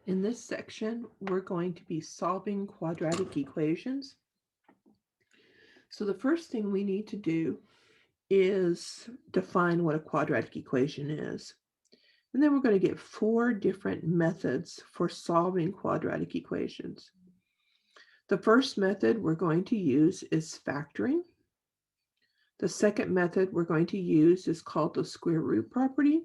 In this section, we're going to be solving quadratic equations. So the first thing we need to do is define what a quadratic equation is. And then we're going to get 4 different methods for solving quadratic equations. The first method we're going to use is factoring. The second method we're going to use is called the square root property.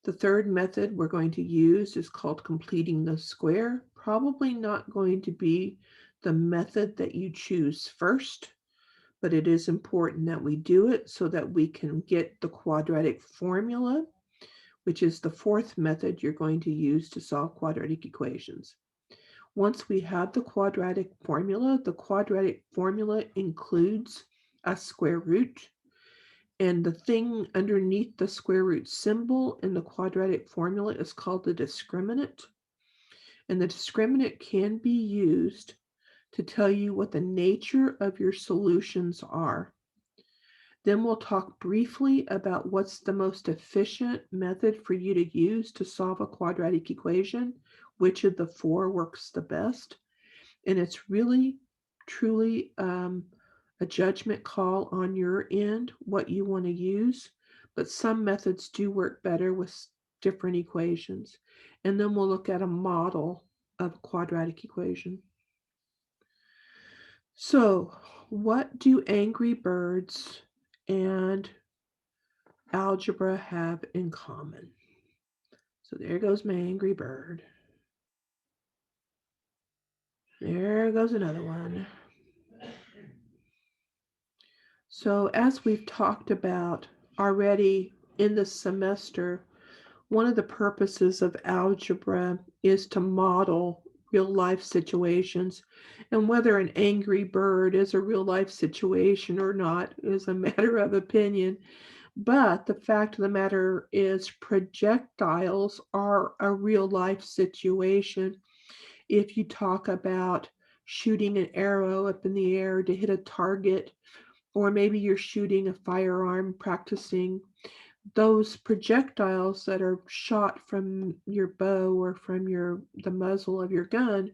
The third method we're going to use is called completing the square. Probably not going to be the method that you choose first, but it is important that we do it so that we can get the quadratic formula, which is the fourth method you're going to use to solve quadratic equations. Once we have the quadratic formula includes a square root. And the thing underneath the square root symbol in the quadratic formula is called the discriminant. And the discriminant can be used to tell you what the nature of your solutions are. Then we'll talk briefly about what's the most efficient method for you to use to solve a quadratic equation, which of the 4 works the best. And it's really, truly a judgment call on your end, what you want to use. But some methods do work better with different equations. And then we'll look at a model of a quadratic equation. So, what do Angry Birds and algebra have in common? So there goes my angry bird. There goes another one. So as we've talked about already in this semester, one of the purposes of algebra is to model real life situations. And whether an angry bird is a real life situation or not is a matter of opinion. But the fact of the matter is projectiles are a real life situation. If you talk about shooting an arrow up in the air to hit a target, or maybe you're shooting a firearm, practicing, those projectiles that are shot from your bow or from the muzzle of your gun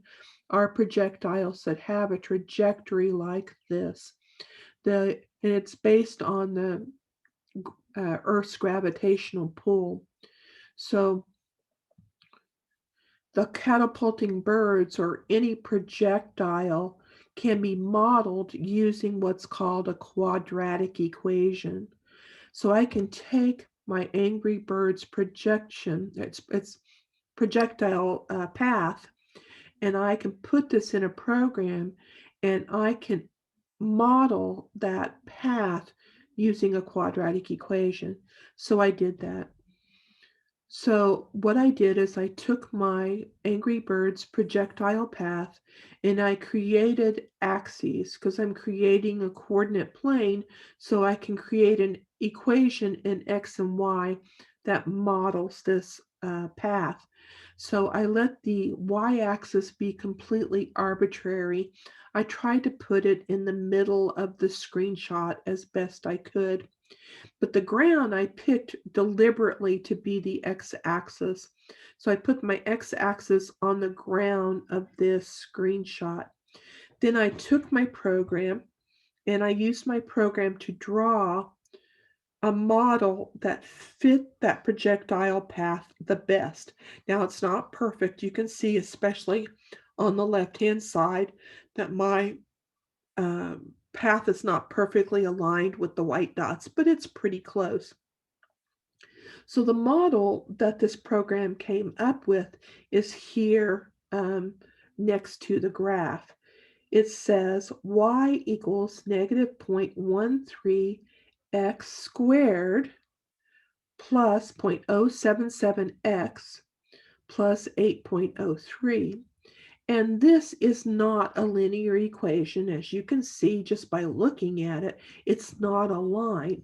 are projectiles that have a trajectory like this. And it's based on the Earth's gravitational pull. So the catapulting birds or any projectile can be modeled using what's called a quadratic equation. So I can take my Angry Birds its projectile path, and I can put this in a program, and I can model that path using a quadratic equation. So I did that. So what I did is I took my Angry Birds projectile path and I created axes because I'm creating a coordinate plane so I can create an equation in X and Y that models this path. So I let the y-axis be completely arbitrary. I tried to put it in the middle of the screenshot as best I could. But the ground I picked deliberately to be the x-axis. So I put my x-axis on the ground of this screenshot. Then I took my program and I used my program to draw a model that fit that projectile path the best. Now it's not perfect. You can see, especially on the left-hand side, that my path is not perfectly aligned with the white dots, but it's pretty close. So the model that this program came up with is here next to the graph. It says y equals negative 0.13 x squared plus 0.077x plus 8.03. And this is not a linear equation. As you can see just by looking at it, it's not a line.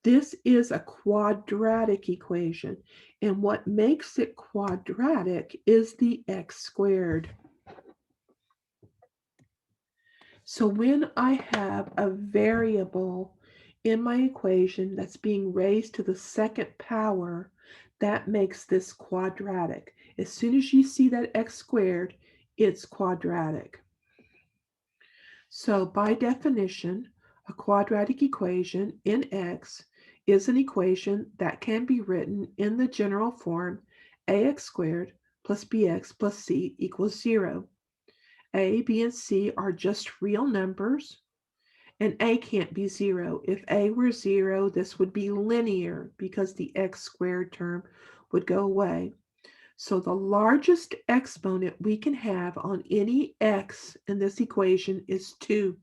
This is a quadratic equation. And what makes it quadratic is the x squared. So when I have a variable in my equation that's being raised to the second power, that makes this quadratic. As soon as you see that x squared, it's quadratic. So by definition, a quadratic equation in x is an equation that can be written in the general form ax squared plus bx plus c equals 0. A, b, and c are just real numbers, and a can't be 0. If a were 0, this would be linear because the x squared term would go away. So the largest exponent we can have on any x in this equation is 2.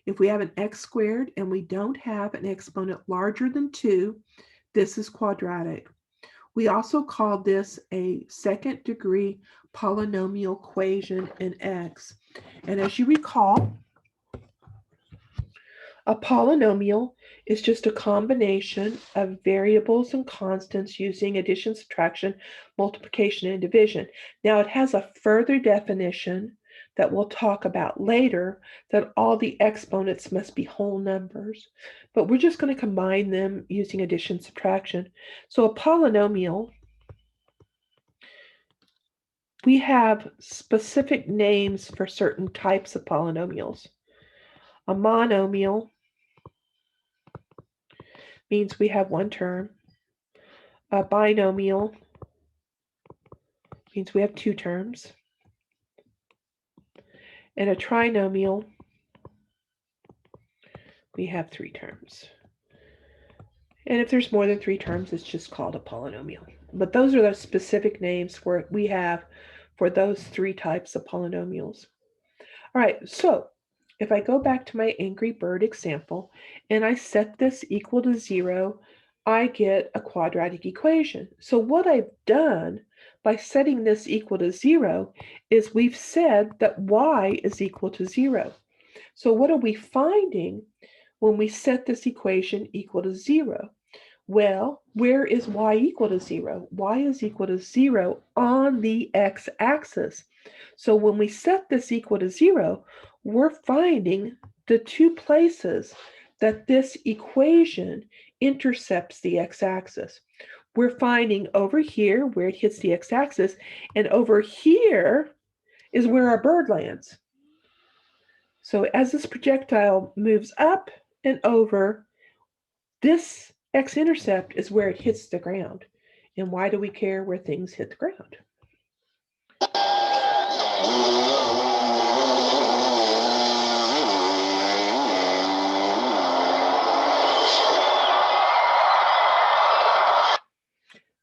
If we have an x squared and we don't have an exponent larger than 2, this is quadratic. We also call this a second degree polynomial equation in x. And as you recall, a polynomial is just a combination of variables and constants using addition, subtraction, multiplication, and division. Now it has a further definition that we'll talk about later, that all the exponents must be whole numbers. But we're just going to combine them using addition, subtraction. So a polynomial, we have specific names for certain types of polynomials. A monomial means we have one term. A binomial means we have two terms. And a trinomial, we have three terms. And if there's more than three terms, it's just called a polynomial. But those are the specific names we have for those three types of polynomials. All right, so if I go back to my Angry Bird example and I set this equal to 0, I get a quadratic equation. So what I've done by setting this equal to 0 is we've said that y is equal to 0. So what are we finding when we set this equation equal to 0? Well, where is y equal to 0? Y is equal to 0 on the x-axis. So when we set this equal to 0, we're finding the two places that this equation intercepts the x-axis. We're finding over here where it hits the x-axis, and over here is where our bird lands. So as this projectile moves up and over, this x-intercept is where it hits the ground. And why do we care where things hit the ground?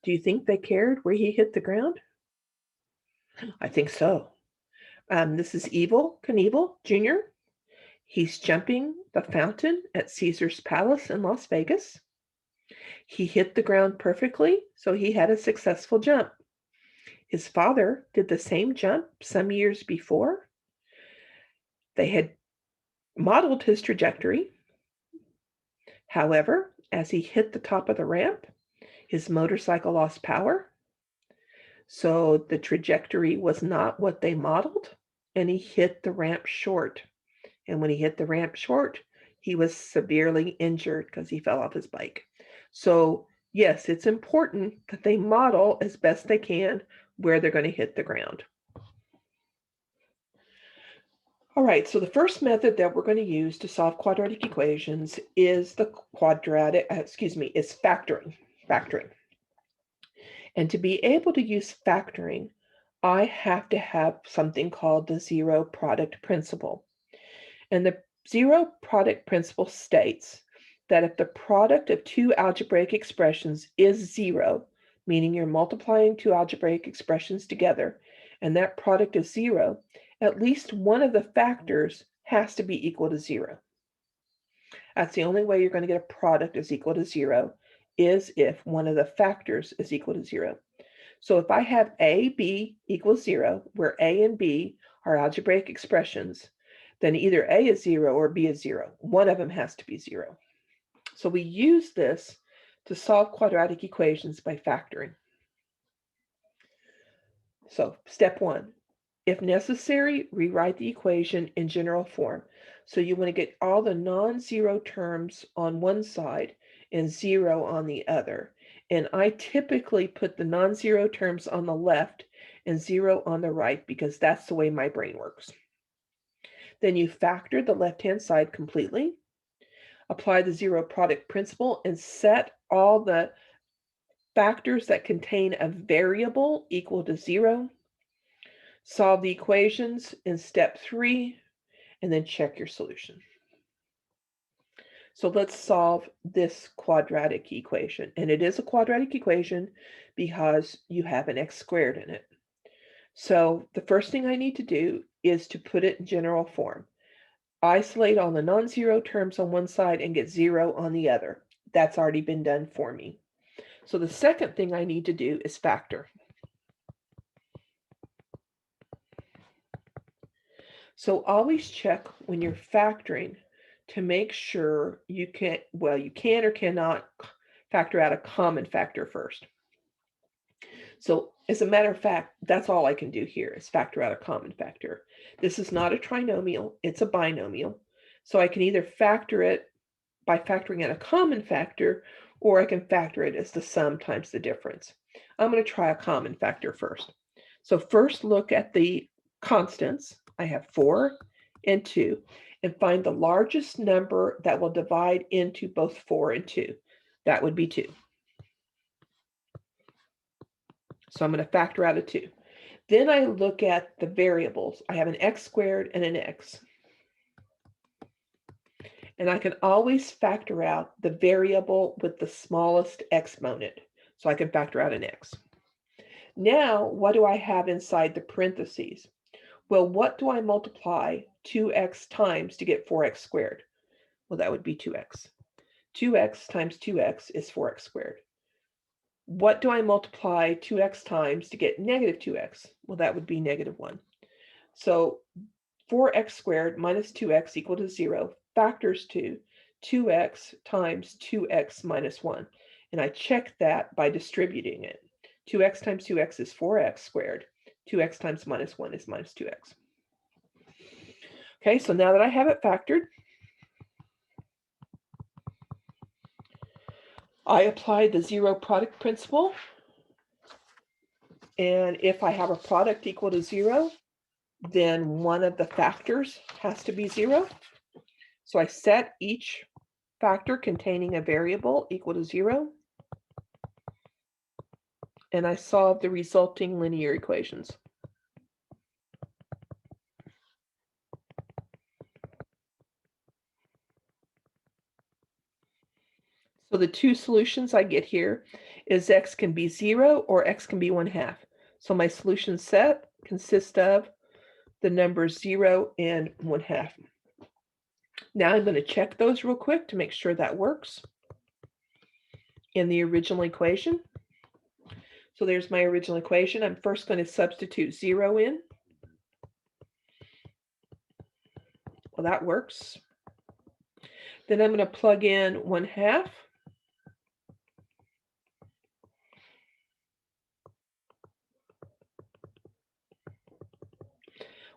Do you think they cared where he hit the ground? I think so. This is Evel Knievel Jr. He's jumping the fountain at Caesar's Palace in Las Vegas. He hit the ground perfectly, so he had a successful jump. His father did the same jump some years before. They had modeled his trajectory. However, as he hit the top of the ramp, his motorcycle lost power. So the trajectory was not what they modeled, and he hit the ramp short. And when he hit the ramp short, he was severely injured because he fell off his bike. So yes, it's important that they model as best they can where they're going to hit the ground. All right, so the first method that we're going to use to solve quadratic equations is is factoring. And to be able to use factoring, I have to have something called the zero product principle. And the zero product principle states that if the product of two algebraic expressions is 0, meaning you're multiplying two algebraic expressions together, and that product is 0, at least one of the factors has to be equal to 0. That's the only way you're going to get a product is equal to 0, is if one of the factors is equal to 0. So if I have a, b equals 0, where a and b are algebraic expressions, then either a is 0 or b is 0. One of them has to be 0. So we use this to solve quadratic equations by factoring. So step 1, if necessary, rewrite the equation in general form. So you want to get all the non-zero terms on one side and 0 on the other. And I typically put the non-zero terms on the left and 0 on the right because that's the way my brain works. Then you factor the left-hand side completely, apply the zero product principle, and set all the factors that contain a variable equal to 0. Solve the equations in step 3, and then check your solution. So let's solve this quadratic equation. And it is a quadratic equation because you have an x squared in it. So the first thing I need to do is to put it in general form. Isolate all the non-zero terms on one side and get 0 on the other. That's already been done for me. So the second thing I need to do is factor. So always check when you're factoring to make sure you can or cannot factor out a common factor first. So as a matter of fact, that's all I can do here is factor out a common factor. This is not a trinomial, it's a binomial. So I can either factor it by factoring out a common factor, or I can factor it as the sum times the difference. I'm going to try a common factor first. So first look at the constants. I have 4 and 2, and find the largest number that will divide into both 4 and 2. That would be 2. So I'm going to factor out a 2. Then I look at the variables. I have an x squared and an x. And I can always factor out the variable with the smallest exponent. So I can factor out an x. Now, what do I have inside the parentheses? Well, what do I multiply 2x times to get 4x squared? Well, that would be 2x. 2x times 2x is 4x squared. What do I multiply 2x times to get negative 2x? Well, that would be negative 1. So 4x squared minus 2x equal to 0 factors to 2x times 2x minus 1. And I check that by distributing it. 2x times 2x is 4x squared. 2x times minus 1 is minus 2x. Okay, so now that I have it factored, I apply the zero product principle. And if I have a product equal to 0, then one of the factors has to be 0. So I set each factor containing a variable equal to 0. And I solve the resulting linear equations. So the two solutions I get here is x can be 0 or x can be 1/2. So my solution set consists of the numbers 0 and 1/2. Now I'm going to check those real quick to make sure that works in the original equation. So there's my original equation. I'm first going to substitute 0 in. Well, that works. Then I'm going to plug in 1/2.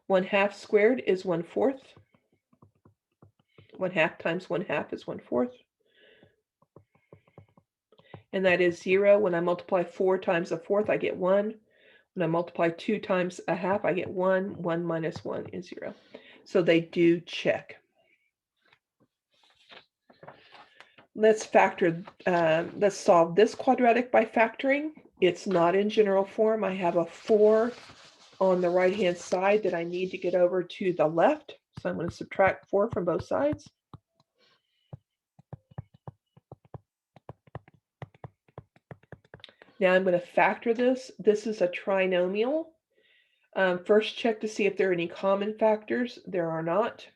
1/2 squared is 1/4. 1/2 times 1/2 is 1/4. And that is 0. When I multiply 4 times 1/4, I get 1. When I multiply 2 times 1/2, I get 1. 1 minus 1 is 0. So they do check. Let's solve this quadratic by factoring. It's not in general form. I have a 4 on the right-hand side that I need to get over to the left. So I'm going to subtract 4 from both sides. Now I'm going to factor this. This is a trinomial. First check to see if there are any common factors. There are not.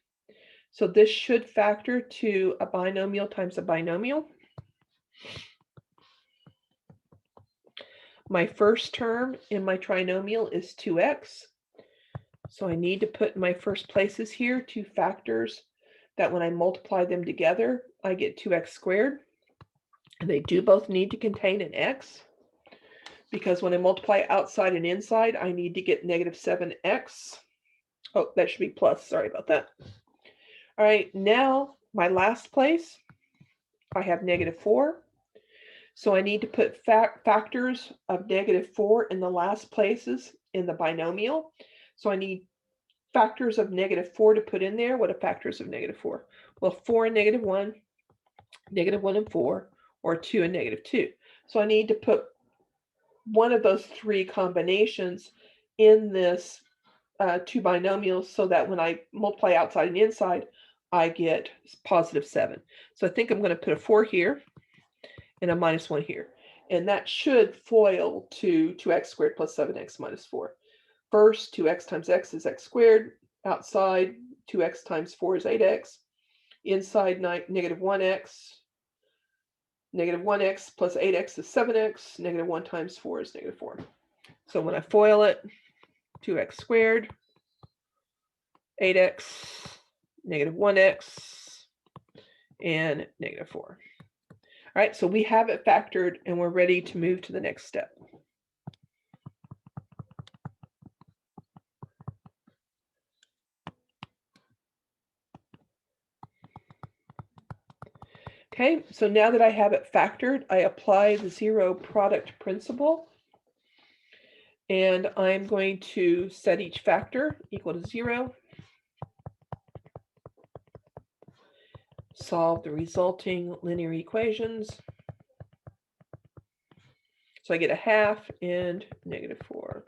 So this should factor to a binomial times a binomial. My first term in my trinomial is 2x. So I need to put in my first places here 2 factors that when I multiply them together, I get 2x squared. And they do both need to contain an x, because when I multiply outside and inside, I need to get negative 7x. Oh, that should be plus. Sorry about that. All right, now my last place, I have -4. So I need to put factors of -4 in the last places in the binomial. So I need factors of -4 to put in there. What are factors of -4? Well, 4 and -1, -1 and 4, or 2 and -2. So I need to put one of those three combinations in this two binomials so that when I multiply outside and inside, I get +7. So I think I'm going to put a 4 here and a -1 here. And that should FOIL to 2x squared plus 7x minus 4. First, 2x times x is x squared. Outside, 2x times 4 is 8x. Inside, -1x. -1x plus 8x is 7x. -1 times 4 is -4. So when I FOIL it, 2x squared, 8x, -1x, and -4. All right, so we have it factored and we're ready to move to the next step. Okay, so now that I have it factored, I apply the zero product principle. And I'm going to set each factor equal to 0. Solve the resulting linear equations. So I get a half and -4.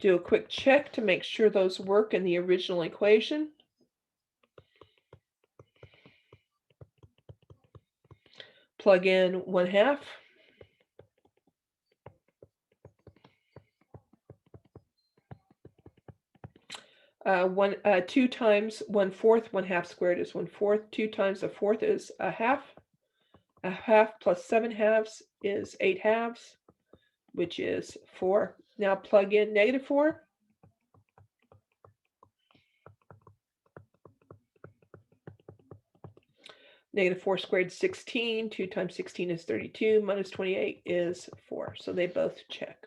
Do a quick check to make sure those work in the original equation. Plug in 1/2. One 2 times 1/4, 1/2 squared is 1/4. 2 times a fourth is a half. A half plus 7/2 is 8/2, which is 4. Now plug in -4. -4 squared is 16. 2 times 16 is 32. Minus 28 is 4. So they both check.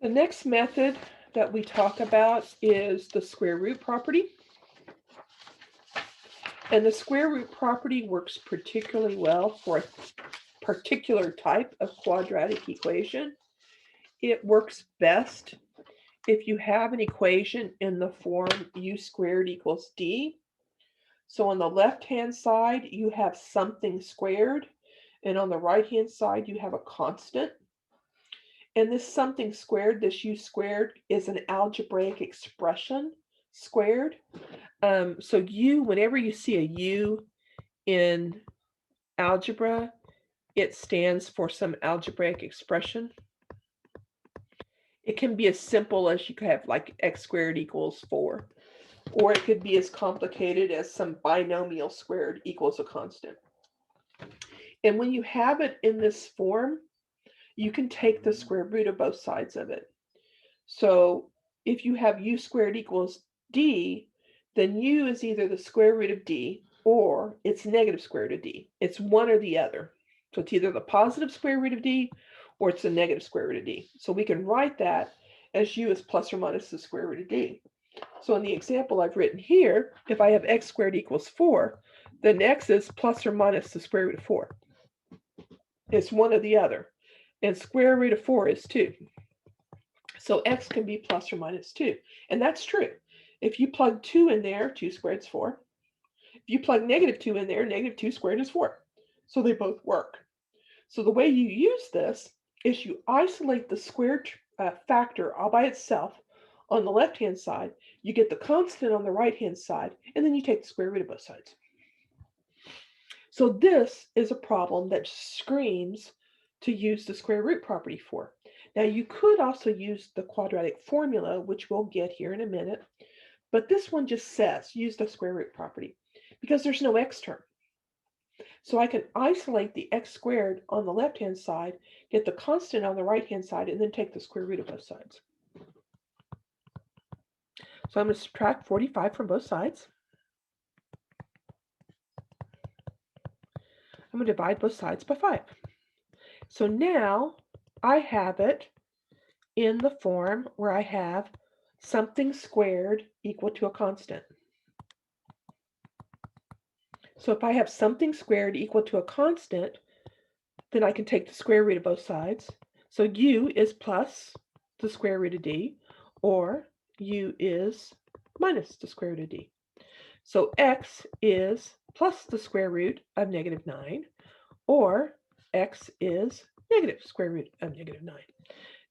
The next method that we talk about is the square root property. And the square root property works particularly well for a particular type of quadratic equation. It works best if you have an equation in the form u squared equals d. So on the left-hand side, you have something squared, and on the right-hand side, you have a constant. And this something squared, this u squared, is an algebraic expression squared. So u, whenever you see a u in algebra, it stands for some algebraic expression. It can be as simple as you could have like x squared equals 4, or it could be as complicated as some binomial squared equals a constant. And when you have it in this form, you can take the square root of both sides of it. So if you have u squared equals d, then u is either the square root of d or it's negative square root of d. It's one or the other. So it's either the positive square root of d or it's the negative square root of d. So we can write that as u is plus or minus the square root of d. So in the example I've written here, if I have x squared equals 4, then x is plus or minus the square root of 4. It's one or the other. And square root of 4 is 2. So x can be plus or minus 2. And that's true. If you plug 2 in there, 2 squared is 4. If you plug -2 in there, -2 squared is 4. So they both work. So the way you use this is you isolate the square factor all by itself on the left-hand side. You get the constant on the right-hand side, and then you take the square root of both sides. So this is a problem that screams to use the square root property for. Now you could also use the quadratic formula, which we'll get here in a minute, but this one just says use the square root property because there's no x term. So I can isolate the x squared on the left-hand side, get the constant on the right-hand side, and then take the square root of both sides. So I'm going to subtract 45 from both sides. I'm going to divide both sides by 5. So now I have it in the form where I have something squared equal to a constant. So if I have something squared equal to a constant, then I can take the square root of both sides. So u is plus the square root of d, or u is minus the square root of d. So x is plus the square root of negative 9, or x is negative square root of negative 9.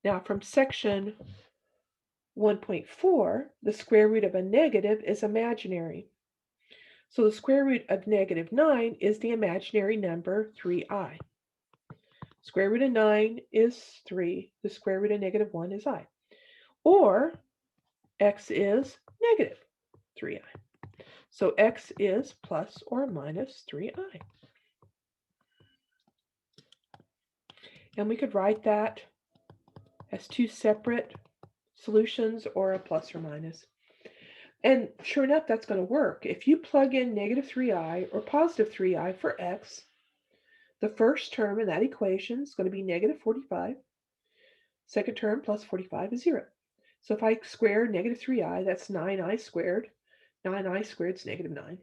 Now from section 1.4, the square root of a negative is imaginary. So the square root of negative 9 is the imaginary number 3i. Square root of 9 is 3. The square root of negative 1 is I. Or x is negative 3i. So x is plus or minus 3i. And we could write that as two separate solutions or a plus or minus. And sure enough, that's going to work. If you plug in negative 3i or positive 3i for x, the first term in that equation is going to be negative 45. Second term plus 45 is 0. So if I square negative 3i, that's 9i squared. 9i squared is negative 9.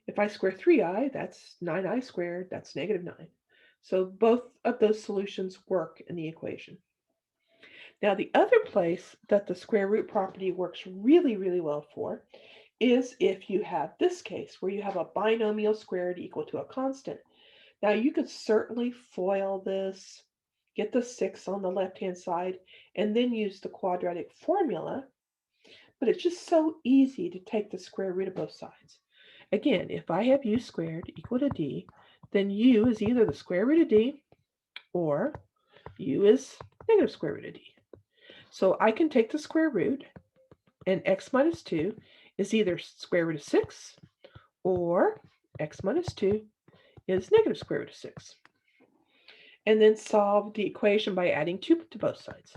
If I square 3i, that's 9i squared, that's negative 9. So both of those solutions work in the equation. Now the other place that the square root property works really, really well for is if you have this case where you have a binomial squared equal to a constant. Now you could certainly FOIL this, get the 6 on the left-hand side, and then use the quadratic formula, but it's just so easy to take the square root of both sides. Again, if I have u squared equal to d, then u is either the square root of d or u is negative square root of d. So I can take the square root, and x minus 2 is either square root of 6 or x minus 2 is negative square root of 6. And then solve the equation by adding 2 to both sides.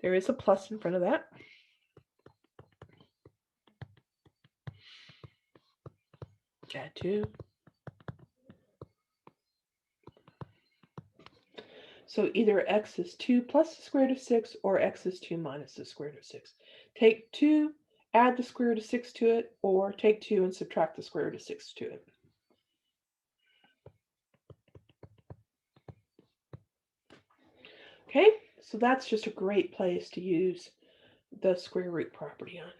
There is a plus in front of that. Add 2. So either x is 2 plus the square root of 6 or x is 2 minus the square root of 6. Take 2, add the square root of 6 to it, or take 2 and subtract the square root of 6 to it. Okay, so that's just a great place to use the square root property on.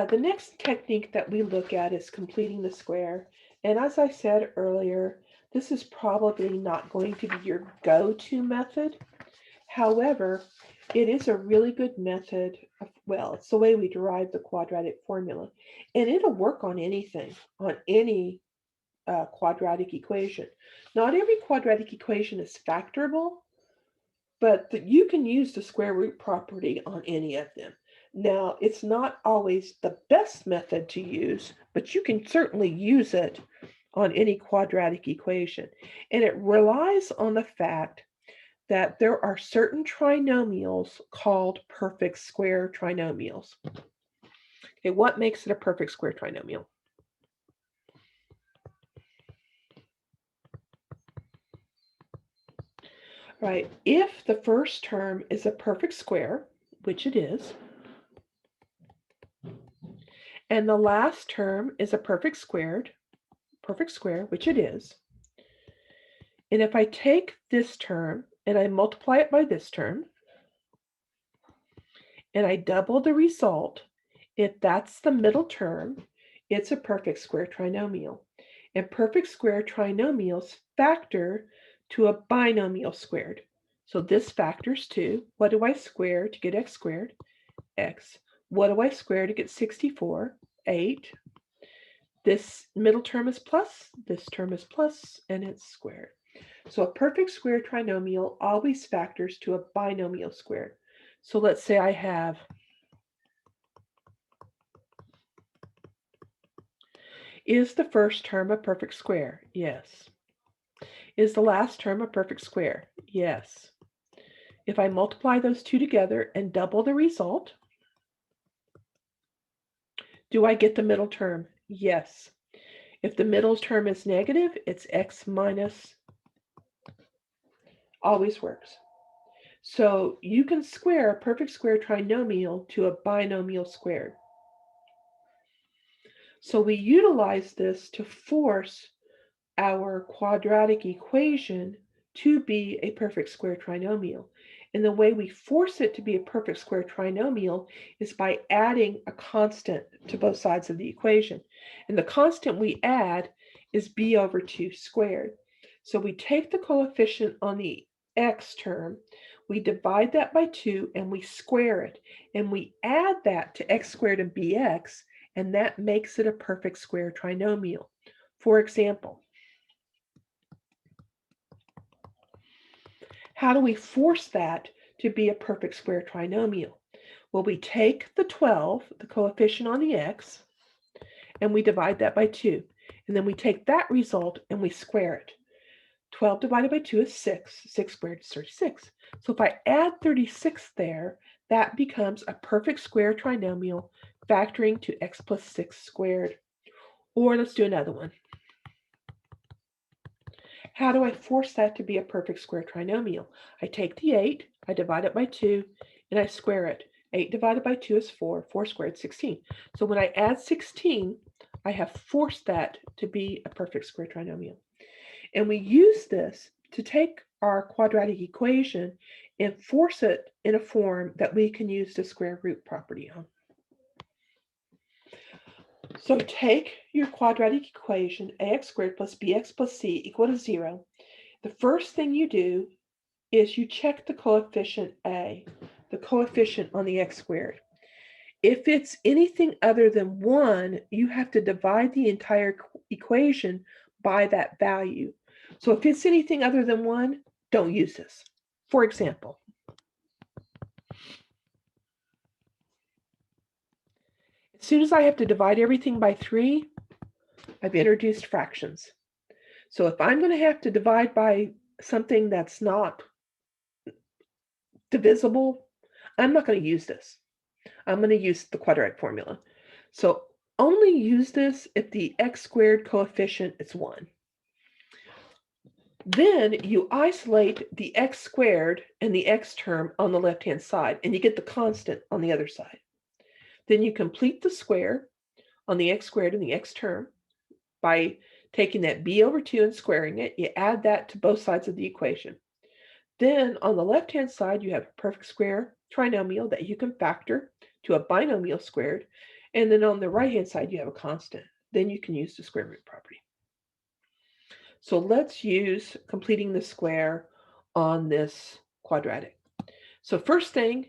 The next technique that we look at is completing the square. And as I said earlier, this is probably not going to be your go-to method. However, it is a really good method. Well, it's the way we derive the quadratic formula. And it'll work on anything, on any quadratic equation. Not every quadratic equation is factorable, but you can use the square root property on any of them. Now, it's not always the best method to use, but you can certainly use it on any quadratic equation. And it relies on the fact that there are certain trinomials called perfect square trinomials. Okay, what makes it a perfect square trinomial? Right, if the first term is a perfect square, which it is, and the last term is a perfect square, which it is, and if I take this term and I multiply it by this term, and I double the result, if that's the middle term, it's a perfect square trinomial. And perfect square trinomials factor to a binomial squared. So this factors to, what do I square to get x squared? X. What do I square to get 64? 8. This middle term is plus, this term is plus, and it's squared. So a perfect square trinomial always factors to a binomial squared. So let's say I have is the first term a perfect square? Yes. Is the last term a perfect square? Yes. If I multiply those two together and double the result, do I get the middle term? Yes. If the middle term is negative, it's x minus, always works. So you can square a perfect square trinomial to a binomial squared. So we utilize this to force our quadratic equation to be a perfect square trinomial. And the way we force it to be a perfect square trinomial is by adding a constant to both sides of the equation. And the constant we add is b over 2 squared. So we take the coefficient on the x term, we divide that by 2, and we square it. And we add that to x squared and bx, and that makes it a perfect square trinomial. For example, how do we force that to be a perfect square trinomial? Well, we take the 12, the coefficient on the x, and we divide that by 2. And then we take that result and we square it. 12 divided by 2 is 6. 6 squared is 36. So if I add 36 there, that becomes a perfect square trinomial factoring to x plus 6 squared. Or let's do another one. How do I force that to be a perfect square trinomial? I take the 8, I divide it by 2, and I square it. 8 divided by 2 is 4. 4 squared, 16. So when I add 16, I have forced that to be a perfect square trinomial. And we use this to take our quadratic equation and force it in a form that we can use the square root property on. So take your quadratic equation, ax squared plus bx plus c equal to 0. The first thing you do is you check the coefficient a, the coefficient on the x squared. If it's anything other than 1, you have to divide the entire equation by that value. So if it's anything other than 1, don't use this. For example, as soon as I have to divide everything by 3, I've introduced fractions. So if I'm going to have to divide by something that's not divisible, I'm not going to use this. I'm going to use the quadratic formula. So only use this if the x squared coefficient is 1. Then you isolate the x squared and the x term on the left-hand side, and you get the constant on the other side. Then you complete the square on the x squared and the x term by taking that b over 2 and squaring it. You add that to both sides of the equation. Then on the left-hand side, you have a perfect square trinomial that you can factor to a binomial squared. And then on the right-hand side, you have a constant. Then you can use the square root property. So let's use completing the square on this quadratic. So first thing,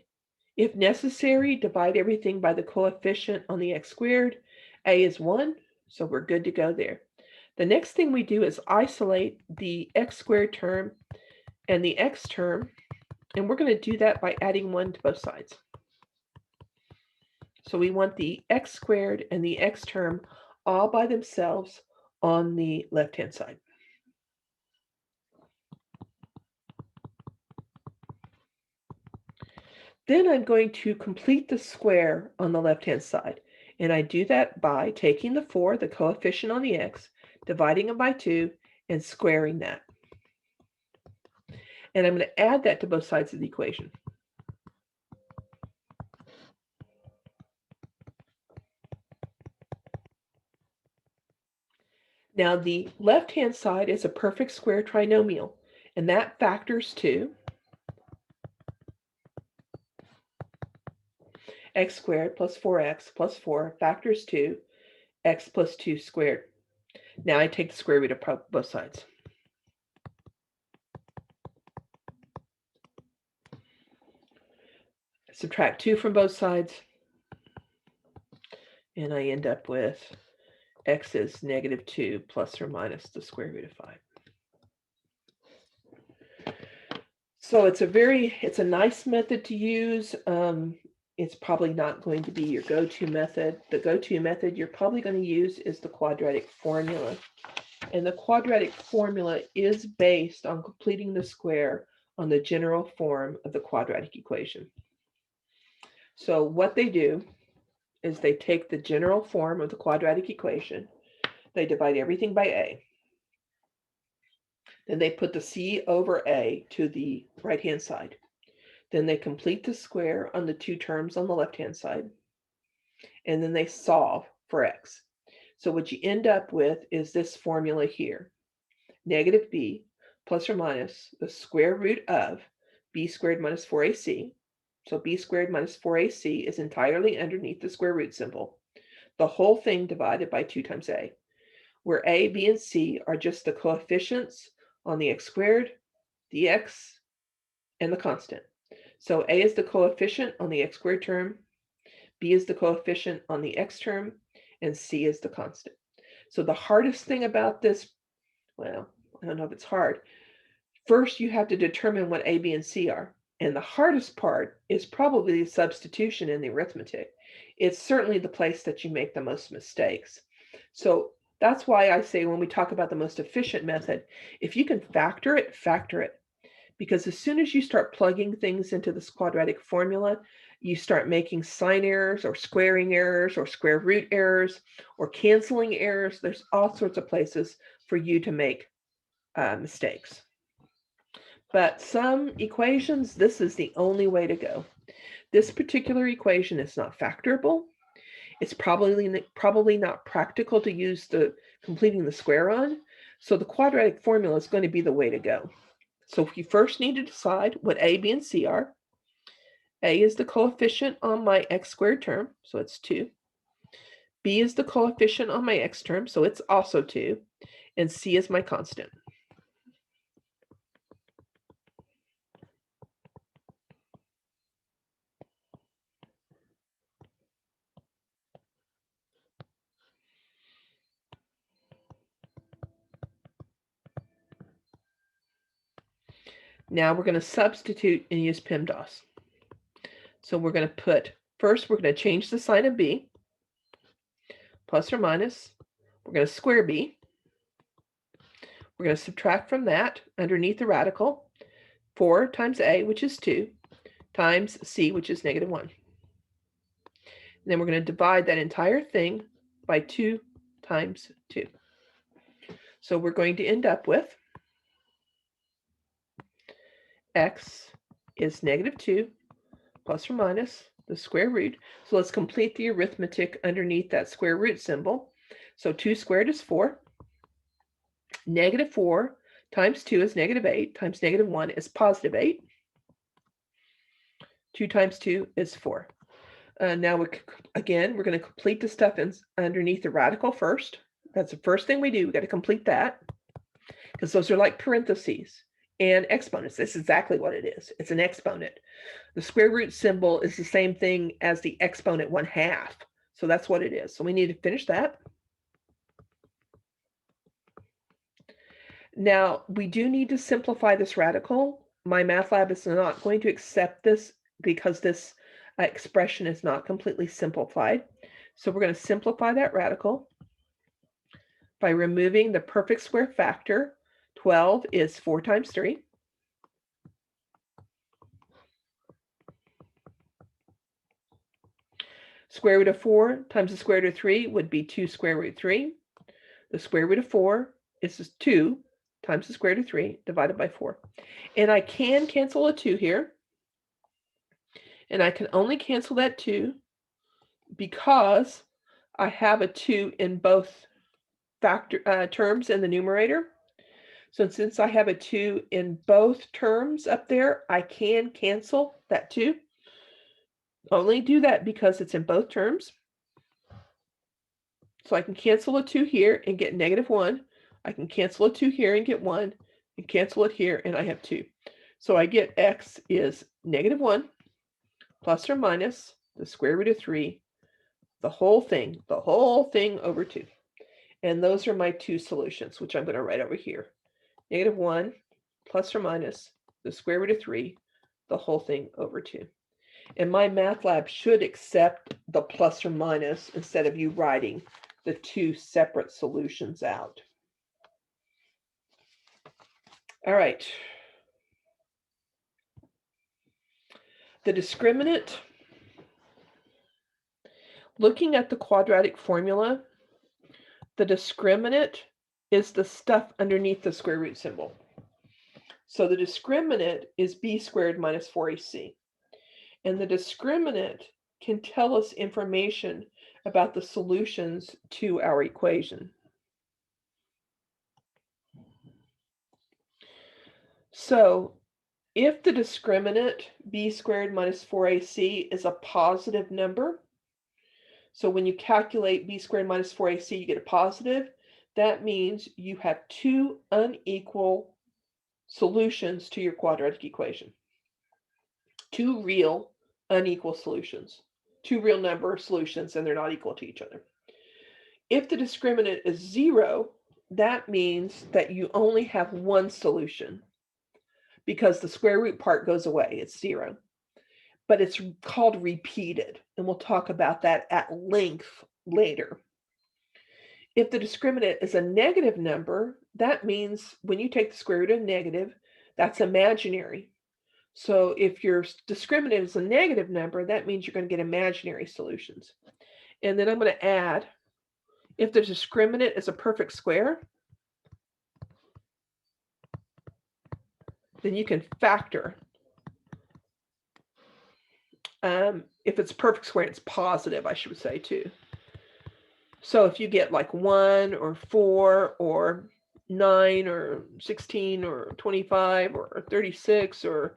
if necessary, divide everything by the coefficient on the x squared. A is 1, so we're good to go there. The next thing we do is isolate the x squared term and the x term, and we're going to do that by adding 1 to both sides. So we want the x squared and the x term all by themselves on the left-hand side. Then I'm going to complete the square on the left-hand side. And I do that by taking the 4, the coefficient on the x, dividing it by 2, and squaring that. And I'm going to add that to both sides of the equation. Now the left-hand side is a perfect square trinomial, and that factors to x squared plus 4x plus 4 factors to x plus 2 squared. Now I take the square root of both sides. Subtract 2 from both sides, and I end up with x is negative 2 plus or minus the square root of 5. So it's a nice method to use. It's probably not going to be your go-to method. The go-to method you're probably going to use is the quadratic formula. And the quadratic formula is based on completing the square on the general form of the quadratic equation. So what they do is they take the general form of the quadratic equation, they divide everything by a, then they put the c over a to the right-hand side. Then they complete the square on the two terms on the left-hand side, and then they solve for x. So what you end up with is this formula here. Negative b plus or minus the square root of b squared minus 4ac. So b squared minus 4ac is entirely underneath the square root symbol. The whole thing divided by 2 times a, where a, b, and c are just the coefficients on the x squared, the x, and the constant. So a is the coefficient on the x squared term, b is the coefficient on the x term, and c is the constant. So the hardest thing about this, well, I don't know if it's hard. First, you have to determine what a, b, and c are. And the hardest part is probably the substitution in the arithmetic. It's certainly the place that you make the most mistakes. So that's why I say when we talk about the most efficient method, if you can factor it, factor it. Because as soon as you start plugging things into this quadratic formula, you start making sign errors or squaring errors or square root errors or canceling errors. There's all sorts of places for you to make mistakes. But some equations, this is the only way to go. This particular equation is not factorable. It's probably not practical to use the completing the square on. So the quadratic formula is going to be the way to go. So you first need to decide what a, b, and c are. A is the coefficient on my x squared term, so it's 2. B is the coefficient on my x term, so it's also 2. And c is my constant. Now we're going to substitute and use PEMDAS. So we're going to put, first we're going to change the sign of b, plus or minus. We're going to square b. We're going to subtract from that, underneath the radical, 4 times a, which is 2, times c, which is negative 1. And then we're going to divide that entire thing by 2 times 2. So we're going to end up with x is negative 2 plus or minus the square root. So let's complete the arithmetic underneath that square root symbol. So 2 squared is 4. Negative 4 times 2 is negative 8 times negative 1 is positive 8. 2 times 2 is 4. Now, we're going to complete the stuff underneath the radical first. That's the first thing we do. We've got to complete that because those are like parentheses and exponents. This is exactly what it is. It's an exponent. The square root symbol is the same thing as the exponent 1/2. So that's what it is. So we need to finish that. Now, we do need to simplify this radical. MyMathLab is not going to accept this because this expression is not completely simplified. So we're going to simplify that radical by removing the perfect square factor. 12 is 4 times 3. Square root of 4 times the square root of 3 would be 2 square root 3. The square root of 4 is 2 times the square root of 3 divided by 4. And I can cancel a 2 here. And I can only cancel that 2 because I have a 2 in both terms in the numerator. So since I have a 2 in both terms up there, I can cancel that 2. Only do that because it's in both terms. So I can cancel a 2 here and get negative 1. I can cancel a 2 here and get 1, and cancel it here, and I have 2. So I get x is negative 1 plus or minus the square root of 3, the whole thing over 2. And those are my two solutions, which I'm going to write over here. Negative 1 plus or minus the square root of 3, the whole thing over 2. And MyMathLab should accept the plus or minus instead of you writing the two separate solutions out. All right. The discriminant, looking at the quadratic formula, the discriminant is the stuff underneath the square root symbol. So the discriminant is b squared minus 4ac. And the discriminant can tell us information about the solutions to our equation. So if the discriminant b squared minus 4ac is a positive number, so when you calculate b squared minus 4ac, you get a positive, that means you have two unequal solutions to your quadratic equation. Two real unequal solutions. Two real number solutions, and they're not equal to each other. If the discriminant is 0, that means that you only have one solution because the square root part goes away. It's 0. But it's called repeated, and we'll talk about that at length later. If the discriminant is a negative number, that means when you take the square root of negative, that's imaginary. So if your discriminant is a negative number, that means you're going to get imaginary solutions. And then I'm going to add, if the discriminant is a perfect square, then you can factor. If it's perfect square, it's positive, I should say, too. So if you get like 1 or 4 or 9 or 16 or 25 or 36, or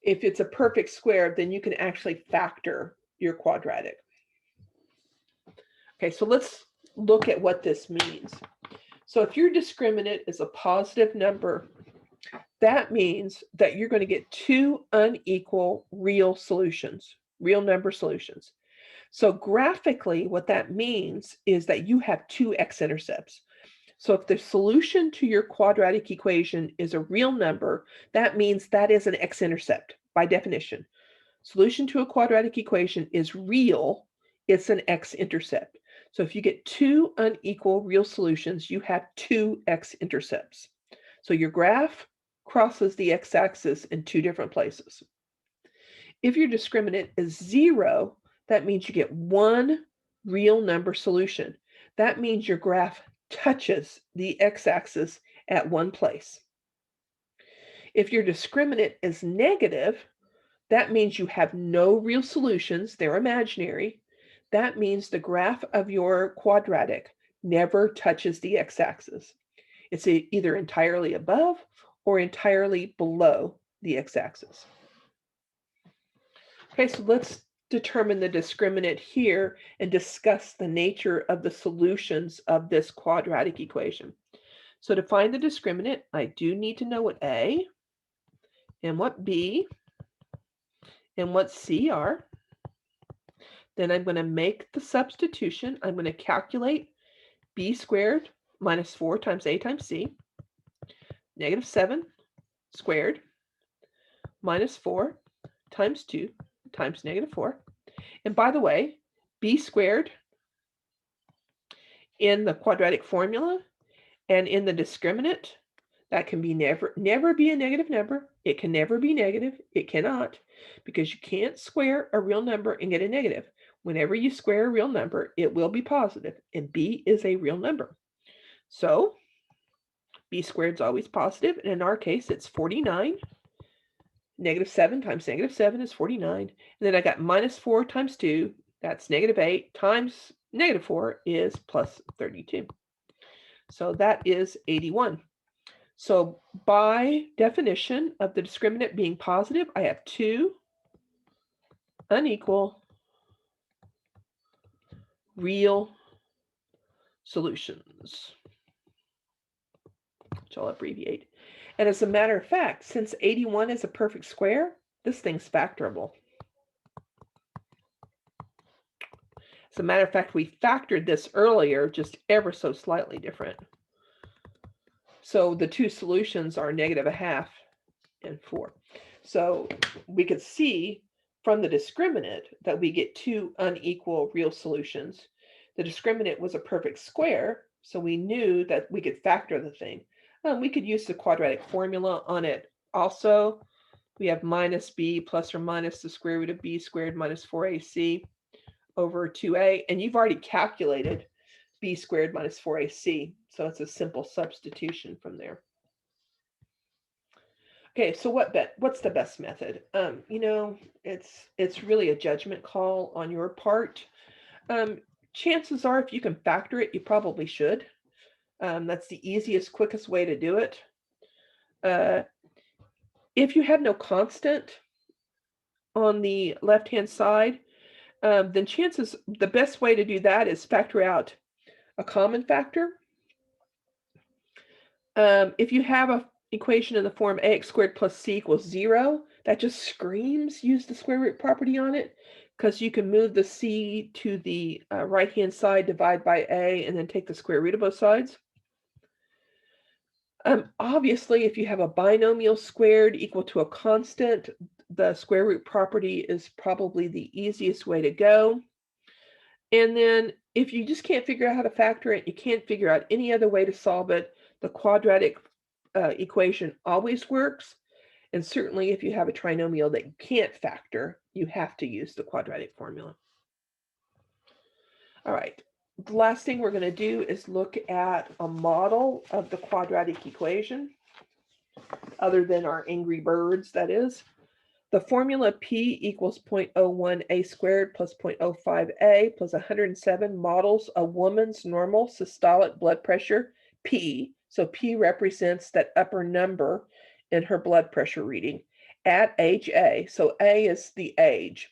if it's a perfect square, then you can actually factor your quadratic. Okay, so let's look at what this means. So if your discriminant is a positive number, that means that you're going to get two unequal real solutions, real number solutions. So graphically, what that means is that you have two x-intercepts. So if the solution to your quadratic equation is a real number, that means that is an x-intercept by definition. Solution to a quadratic equation is real, it's an x-intercept. So if you get two unequal real solutions, you have two x-intercepts. So your graph crosses the x-axis in two different places. If your discriminant is 0, that means you get one real number solution. That means your graph touches the x-axis at one place. If your discriminant is negative, that means you have no real solutions, they're imaginary. That means the graph of your quadratic never touches the x-axis. It's either entirely above or entirely below the x-axis. Okay, so let's determine the discriminant here and discuss the nature of the solutions of this quadratic equation. So to find the discriminant, I do need to know what A and what B and what C are. Then I'm going to make the substitution. I'm going to calculate B squared minus 4 times A times C, negative 7 squared minus 4 times 2 times negative 4. And by the way, B squared in the quadratic formula and in the discriminant, that can be never be a negative number. It can never be negative. It cannot, because you can't square a real number and get a negative. Whenever you square a real number, it will be positive, and B is a real number. So B squared is always positive, and in our case, it's 49. Negative 7 times negative 7 is 49. And then I got minus 4 times 2, that's negative 8, times negative 4 is plus 32. So that is 81. So by definition of the discriminant being positive, I have two unequal real solutions, which I'll abbreviate. And as a matter of fact, since 81 is a perfect square, this thing's factorable. As a matter of fact, we factored this earlier, just ever so slightly different. So the two solutions are negative 1/2 and 4. So we could see from the discriminant that we get two unequal real solutions. The discriminant was a perfect square, so we knew that we could factor the thing. We could use the quadratic formula on it also. We have minus b plus or minus the square root of b squared minus 4ac over 2a, and you've already calculated b squared minus 4ac, so it's a simple substitution from there. Okay, so what's the best method? It's really a judgment call on your part. Um, Chances are, if you can factor it, you probably should. That's the easiest, quickest way to do it. Uh, if you have no constant on the left-hand side, then the best way to do that is factor out a common factor. If you have a equation in the form ax squared plus c equals 0, that just screams use the square root property on it, because you can move the c to the right-hand side, divide by a, and then take the square root of both sides. Obviously, if you have a binomial squared equal to a constant, the square root property is probably the easiest way to go. And then if you just can't figure out how to factor it, you can't figure out any other way to solve it, the quadratic equation always works. And certainly if you have a trinomial that you can't factor, you have to use the quadratic formula. All right, the last thing we're going to do is look at a model of the quadratic equation, other than our angry birds, that is. The formula P equals 0.01 a squared plus 0.05 a plus 107 models a woman's normal systolic blood pressure, P. So P represents that upper number in her blood pressure reading at age A. So A is the age.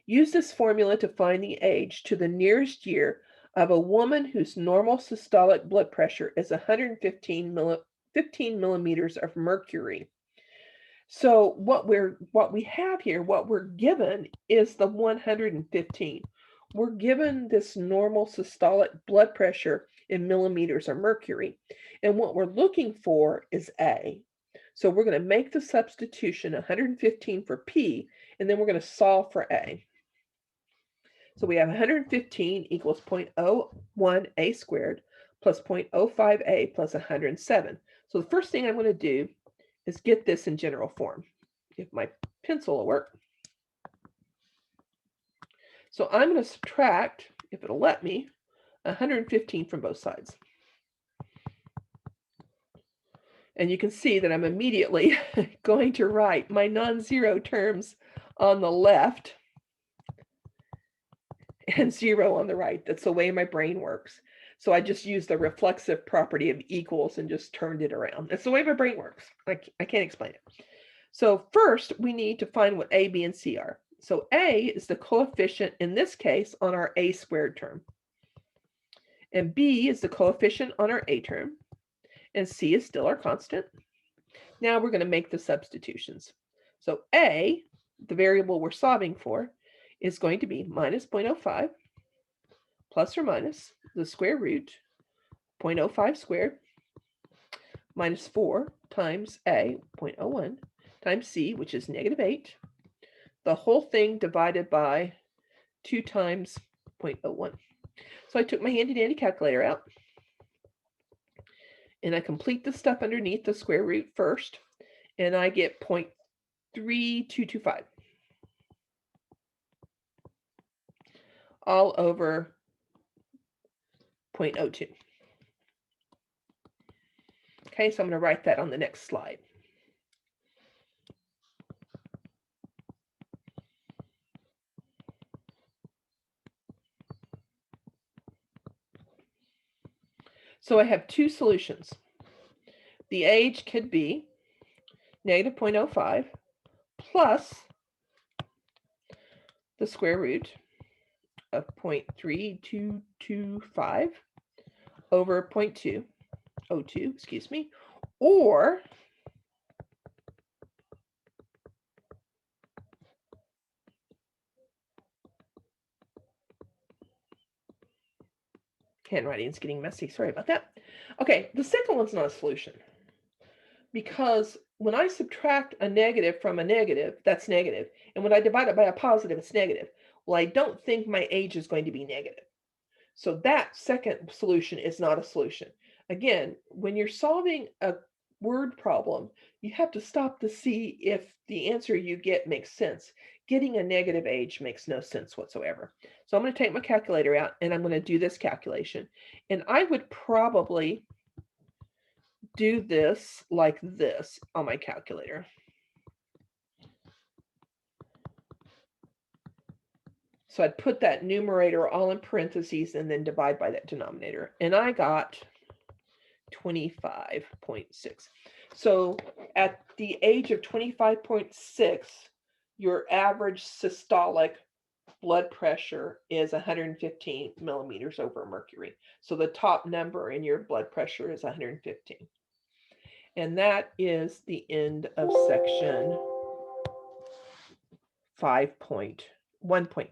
Use this formula to find the age to the nearest year of a woman whose normal systolic blood pressure is 115 millimeters of mercury. So what we have here, what we're given is the 115. We're given this normal systolic blood pressure in millimeters of mercury. And what we're looking for is A. So we're going to make the substitution 115 for P, and then we're going to solve for A. So we have 115 equals 0.01 a squared plus 0.05 a plus 107. So the first thing I'm going to do is get this in general form, if my pencil will work. So I'm going to subtract, if it'll let me, 115 from both sides. And you can see that I'm immediately going to write my non-zero terms on the left and 0 on the right. That's the way my brain works. So I just used the reflexive property of equals and just turned it around. That's the way my brain works. I can't explain it. So first, we need to find what A, B, and C are. So A is the coefficient, in this case, on our A squared term. And B is the coefficient on our A term. And C is still our constant. Now we're going to make the substitutions. So A, the variable we're solving for, is going to be minus 0.05 plus or minus the square root 0.05 squared minus 4 times A, 0.01, times C, which is negative 8. The whole thing divided by 2 times 0.01. So I took my handy dandy calculator out, and I complete the stuff underneath the square root first, and I get 0.3225 all over 0.02. Okay, so I'm going to write that on the next slide. So I have two solutions. The age could be negative 0.05 plus the square root of 0.3225 over 0.202, excuse me, or handwriting is getting messy, sorry about that. Okay, the second one's not a solution, because when I subtract a negative from a negative, that's negative. And when I divide it by a positive, it's negative. Well, I don't think my age is going to be negative. So that second solution is not a solution. Again, when you're solving a word problem, you have to stop to see if the answer you get makes sense. Getting a negative age makes no sense whatsoever. So I'm going to take my calculator out and I'm going to do this calculation. And I would probably do this like this on my calculator. So I'd put that numerator all in parentheses and then divide by that denominator. And I got 25.6. So at the age of 25.6, your average systolic blood pressure is 115 millimeters over mercury. So the top number in your blood pressure is 115. And that is the end of section 5.1.5.